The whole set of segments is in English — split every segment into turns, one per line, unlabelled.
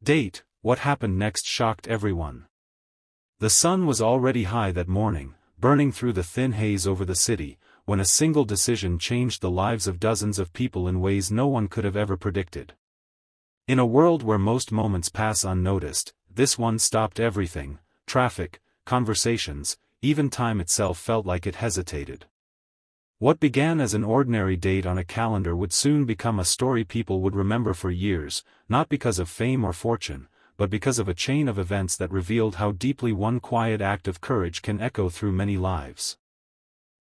Date: What happened next shocked everyone. The sun was already high that morning, burning through the thin haze over the city, when a single decision changed the lives of dozens of people in ways no one could have ever predicted. In a world where most moments pass unnoticed, this one stopped everything: traffic, conversations, even time itself felt like it hesitated. What began as an ordinary date on a calendar would soon become a story people would remember for years, not because of fame or fortune, but because of a chain of events that revealed how deeply one quiet act of courage can echo through many lives.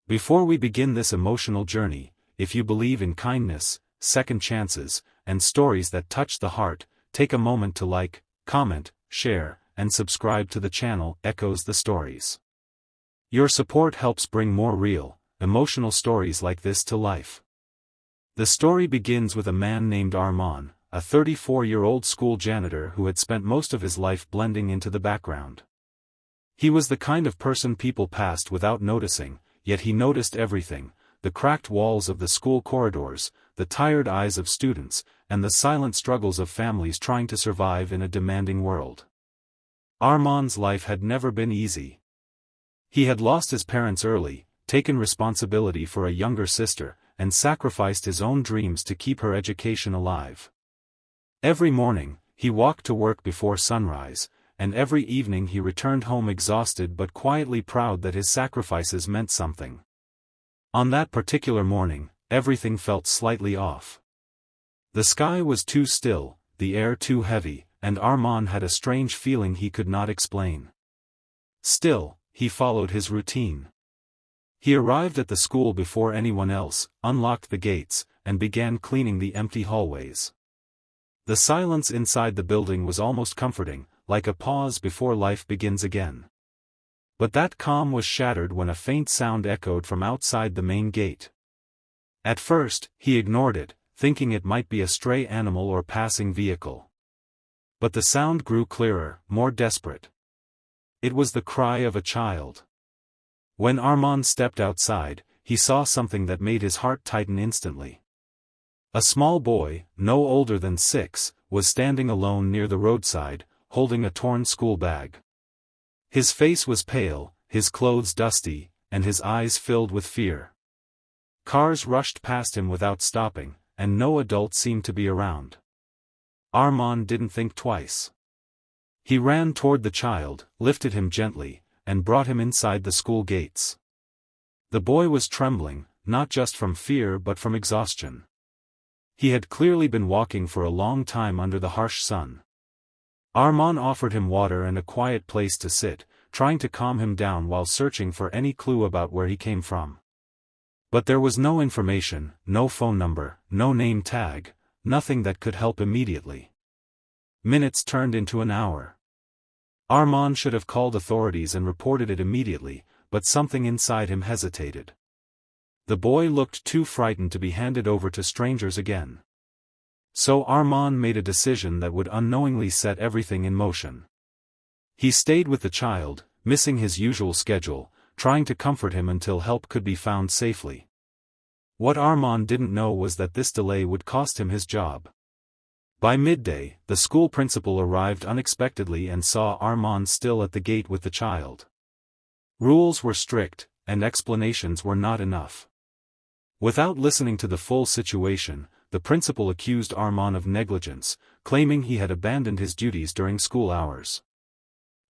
Before we begin this emotional journey, if you believe in kindness, second chances, and stories that touch the heart, take a moment to like, comment, share, and subscribe to the channel Echoes the Stories. Your support helps bring more real, emotional stories like this to life. The story begins with a man named Armaan, a 34-year-old school janitor who had spent most of his life blending into the background. He was the kind of person people passed without noticing, yet he noticed everything: the cracked walls of the school corridors, the tired eyes of students, and the silent struggles of families trying to survive in a demanding world. Armaan's life had never been easy. He had lost his parents early, taken responsibility for a younger sister, and sacrificed his own dreams to keep her education alive. Every morning, he walked to work before sunrise, and every evening he returned home exhausted but quietly proud that his sacrifices meant something. On that particular morning, everything felt slightly off. The sky was too still, the air too heavy, and Armaan had a strange feeling he could not explain. Still, he followed his routine. He arrived at the school before anyone else, unlocked the gates, and began cleaning the empty hallways. The silence inside the building was almost comforting, like a pause before life begins again. But that calm was shattered when a faint sound echoed from outside the main gate. At first, he ignored it, thinking it might be a stray animal or passing vehicle. But the sound grew clearer, more desperate. It was the cry of a child. When Armaan stepped outside, he saw something that made his heart tighten instantly. A small boy, no older than 6, was standing alone near the roadside, holding a torn school bag. His face was pale, his clothes dusty, and his eyes filled with fear. Cars rushed past him without stopping, and no adult seemed to be around. Armaan didn't think twice. He ran toward the child, lifted him gently, and brought him inside the school gates. The boy was trembling, not just from fear but from exhaustion. He had clearly been walking for a long time under the harsh sun. Armaan offered him water and a quiet place to sit, trying to calm him down while searching for any clue about where he came from. But there was no information, no phone number, no name tag, nothing that could help immediately. Minutes turned into an hour. Armaan should have called authorities and reported it immediately, but something inside him hesitated. The boy looked too frightened to be handed over to strangers again. So Armaan made a decision that would unknowingly set everything in motion. He stayed with the child, missing his usual schedule, trying to comfort him until help could be found safely. What Armaan didn't know was that this delay would cost him his job. By midday, the school principal arrived unexpectedly and saw Armaan still at the gate with the child. Rules were strict, and explanations were not enough. Without listening to the full situation, the principal accused Armaan of negligence, claiming he had abandoned his duties during school hours.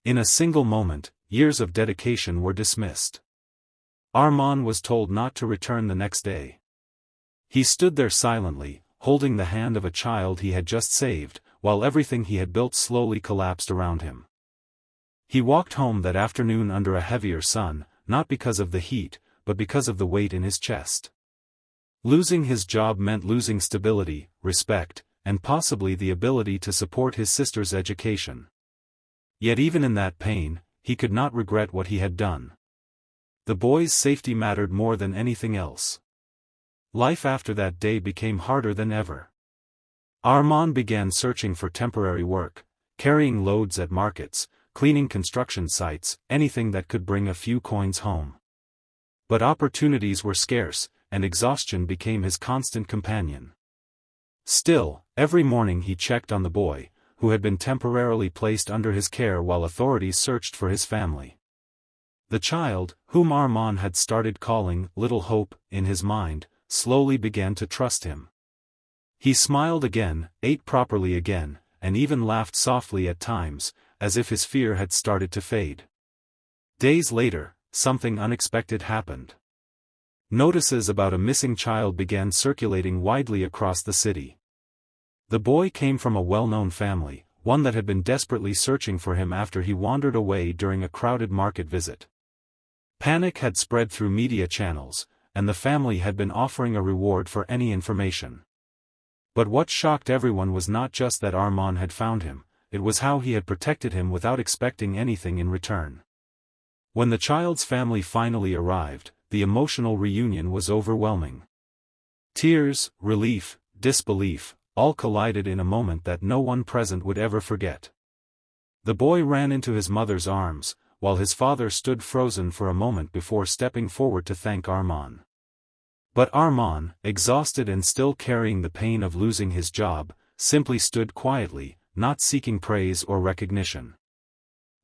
In a single moment, years of dedication were dismissed. Armaan was told not to return the next day. He stood there silently, holding the hand of a child he had just saved, while everything he had built slowly collapsed around him. He walked home that afternoon under a heavier sun, not because of the heat, but because of the weight in his chest. Losing his job meant losing stability, respect, and possibly the ability to support his sister's education. Yet even in that pain, he could not regret what he had done. The boy's safety mattered more than anything else. Life after that day became harder than ever. Armaan began searching for temporary work, carrying loads at markets, cleaning construction sites, anything that could bring a few coins home. But opportunities were scarce, and exhaustion became his constant companion. Still, every morning he checked on the boy, who had been temporarily placed under his care while authorities searched for his family. The child, whom Armand had started calling Little Hope in his mind, slowly began to trust him. He smiled again, ate properly again, and even laughed softly at times, as if his fear had started to fade. Days later, something unexpected happened. Notices about a missing child began circulating widely across the city. The boy came from a well-known family, one that had been desperately searching for him after he wandered away during a crowded market visit. Panic had spread through media channels, and the family had been offering a reward for any information. But what shocked everyone was not just that Armand had found him, it was how he had protected him without expecting anything in return. When the child's family finally arrived, the emotional reunion was overwhelming. Tears, relief, disbelief, all collided in a moment that no one present would ever forget. The boy ran into his mother's arms, while his father stood frozen for a moment before stepping forward to thank Armand. But Armand, exhausted and still carrying the pain of losing his job, simply stood quietly, not seeking praise or recognition.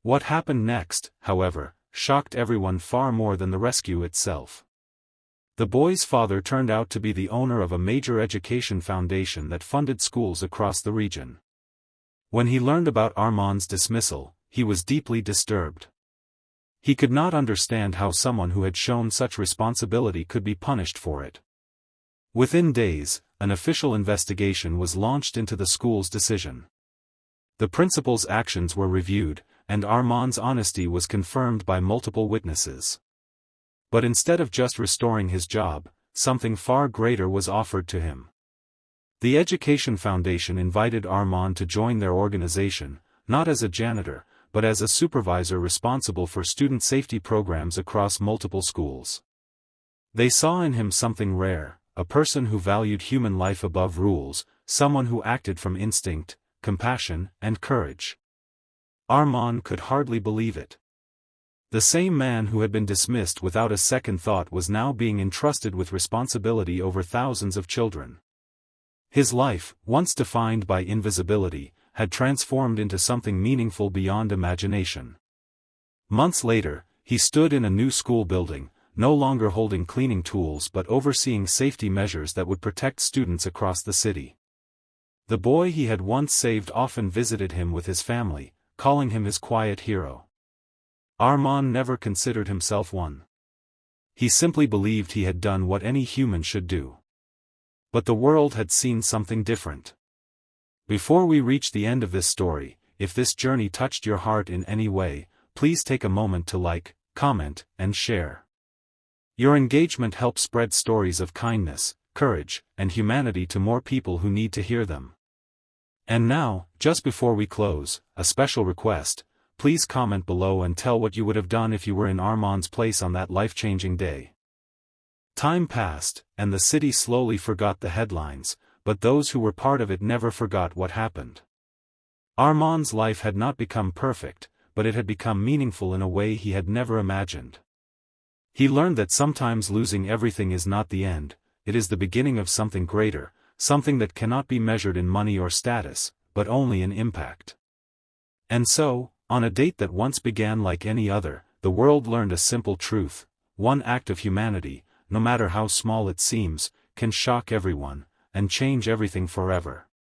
What happened next, however, shocked everyone far more than the rescue itself. The boy's father turned out to be the owner of a major education foundation that funded schools across the region. When he learned about Armand's dismissal, he was deeply disturbed. He could not understand how someone who had shown such responsibility could be punished for it. Within days, an official investigation was launched into the school's decision. The principal's actions were reviewed, and Armand's honesty was confirmed by multiple witnesses. But instead of just restoring his job, something far greater was offered to him. The Education Foundation invited Armand to join their organization, not as a janitor, but as a supervisor responsible for student safety programs across multiple schools. They saw in him something rare, a person who valued human life above rules, someone who acted from instinct, compassion, and courage. Armand could hardly believe it. The same man who had been dismissed without a second thought was now being entrusted with responsibility over thousands of children. His life, once defined by invisibility, had transformed into something meaningful beyond imagination. Months later, he stood in a new school building, no longer holding cleaning tools but overseeing safety measures that would protect students across the city. The boy he had once saved often visited him with his family, calling him his quiet hero. Armand never considered himself one. He simply believed he had done what any human should do. But the world had seen something different. Before we reach the end of this story, if this journey touched your heart in any way, please take a moment to like, comment, and share. Your engagement helps spread stories of kindness, courage, and humanity to more people who need to hear them. And now, just before we close, a special request: please comment below and tell what you would have done if you were in Armand's place on that life-changing day. Time passed, and the city slowly forgot the headlines, but those who were part of it never forgot what happened. Armand's life had not become perfect, but it had become meaningful in a way he had never imagined. He learned that sometimes losing everything is not the end, it is the beginning of something greater, something that cannot be measured in money or status, but only in impact. And so, on a date that once began like any other, the world learned a simple truth: one act of humanity, no matter how small it seems, can shock everyone, and change everything forever.